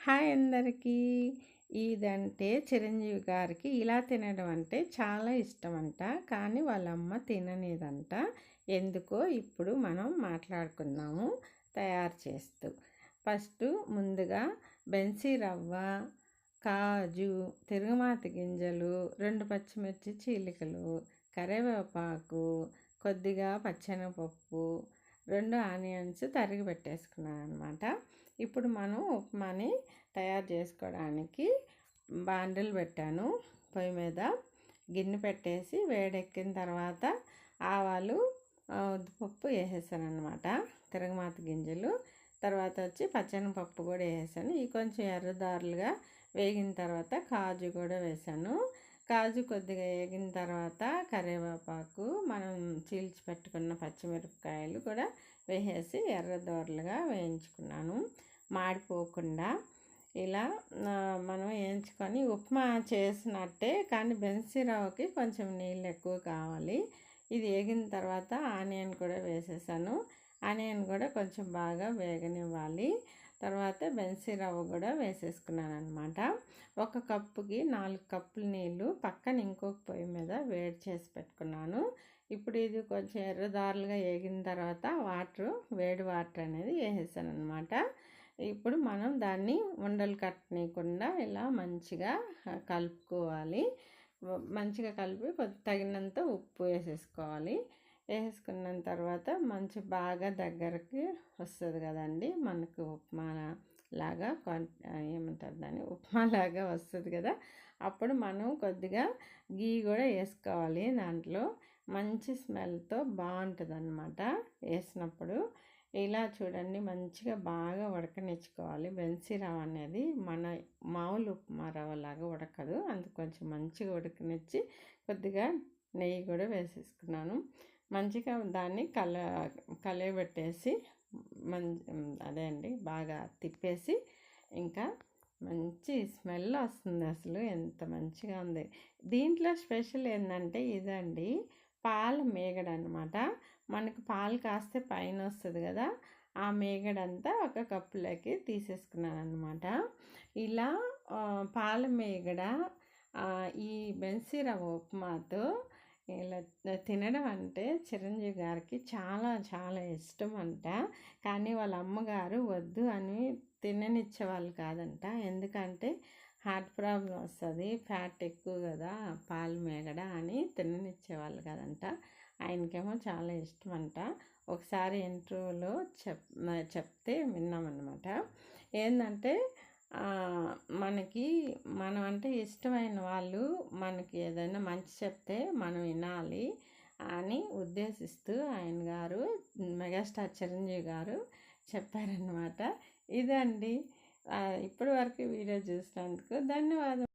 Hi అందరికీ. ఇదంటే చిరంజీవి గారికి ఇలా తినడం అంటే చాలా ఇష్టమంట. కానీ వాళ్ళ అమ్మ తిననేదంట. ఎందుకో ఇప్పుడు మనం మాట్లాడుకుందాము తయారు చేస్తూ. ఫస్ట్ ముందుగా బెన్సీ రవ్వ, కాజు, తిరుగుమాత గింజలు, 2 పచ్చిమిర్చి చీలికలు, కరివేపాకు, కొద్దిగా పచ్చెనగపప్పు, 2 ఆనియన్స్ తరిగి పెట్టేసుకున్నాను అనమాట. ఇప్పుడు మనం ఉప్మాని తయారు చేసుకోవడానికి బాండిల్ పెట్టాను పొయ్యి మీద. గిన్నె పెట్టేసి వేడెక్కిన తర్వాత ఆవాలు, ఉద్దిపప్పు వేసేసాను అనమాట, తిరగమాత గింజలు, తర్వాత వచ్చి పచ్చెనగపప్పు కూడా వేసాను. ఇవి కొంచెం ఎర్రదారులుగా వేగిన తర్వాత కాజు కూడా వేసాను. కాజు కొద్దిగా వేగిన తర్వాత కరివేపాకు, మనం చీల్చి పెట్టుకున్న పచ్చిమిరపకాయలు కూడా వేసేసి ఎర్రదోరలుగా వేయించుకున్నాను, మాడిపోకుండా. ఇలా మనం వేయించుకొని ఉప్మా చేసినట్టే, కానీ బెన్సీ రవ్వకి కొంచెం నీళ్ళు ఎక్కువ కావాలి. ఇది వేగిన తర్వాత ఆనియన్ కూడా వేసేసాను. ఆనియన్ కూడా కొంచెం బాగా వేగనివ్వాలి. తర్వాత బెన్సీ రవ్వ కూడా వేసేసుకున్నాను అనమాట. 1 కప్పుకి 4 కప్పులు నీళ్ళు పక్కన ఇంకొక పొయ్యి మీద వేడి చేసి పెట్టుకున్నాను. ఇప్పుడు ఇది కొంచెం ఎర్రదారులుగా వేగిన తర్వాత వేడి వాటర్ అనేది వేసేసాను అనమాట. ఇప్పుడు మనం దాన్ని ఉండలు కట్టనీయకుండా ఇలా మంచిగా కలుపుకోవాలి. మంచిగా కలిపి తగినంత ఉప్పు వేసేసుకోవాలి. వేసుకున్న తర్వాత మంచి బాగా దగ్గరికి వస్తుంది కదండి మనకు ఉప్మా లాగా, ఏమంటారు దాన్ని, ఉప్మా లాగా వస్తుంది కదా. అప్పుడు మనం కొద్దిగా గీ కూడా వేసుకోవాలి. దాంట్లో మంచి స్మెల్తో బాగుంటుంది అన్నమాట వేసినప్పుడు. ఇలా చూడండి, మంచిగా బాగా ఉడకనిచ్చుకోవాలి. బెన్సీ రవ్వ అనేది మన మామూలు ఉప్మా రవ్వలాగా ఉడకదు, అందుకు కొంచెం మంచిగా ఉడకనిచ్చి కొద్దిగా నెయ్యి కూడా వేసేసుకున్నాను. మంచిగా దాన్ని కలయబెట్టేసి అదే అండి, బాగా తిప్పేసి, ఇంకా మంచి స్మెల్ వస్తుంది. అసలు ఎంత మంచిగా ఉంది. దీంట్లో స్పెషల్ ఏంటంటే ఇదండి, పాల మేగడ అనమాట. మనకు పాలు కాస్తే పైన వస్తుంది కదా, ఆ మేగడంతా 1 కప్పులోకి తీసేసుకున్నాను అనమాట. ఇలా పాల మేగడ ఈ బెన్సీ రవ్వ ఉప్మాతో ఇలా తినడం అంటే చిరంజీవి గారికి చాలా చాలా ఇష్టం అంట. కానీ వాళ్ళ అమ్మగారు వద్దు అని తిననిచ్చేవాళ్ళు కాదంట. ఎందుకంటే హార్ట్ ప్రాబ్లం వస్తుంది, ఫ్యాట్ ఎక్కువ కదా పాలు మేగడ అని తిననిచ్చేవాళ్ళు కాదంట. ఆయనకేమో చాలా ఇష్టం అంట. ఒకసారి ఇంటర్వ్యూలో చెప్తే విన్నామన్నమాట. ఏంటంటే మనం అంటే ఇష్టమైన వాళ్ళు మనకి ఏదైనా మంచి చెప్తే మనం వినాలి అని ఉద్దేశిస్తూ ఆయన గారు, మెగాస్టార్ చిరంజీవి గారు చెప్పారన్నమాట. ఇదండి. ఇప్పటి వరకు వీడియో చూసినందుకు ధన్యవాదాలు.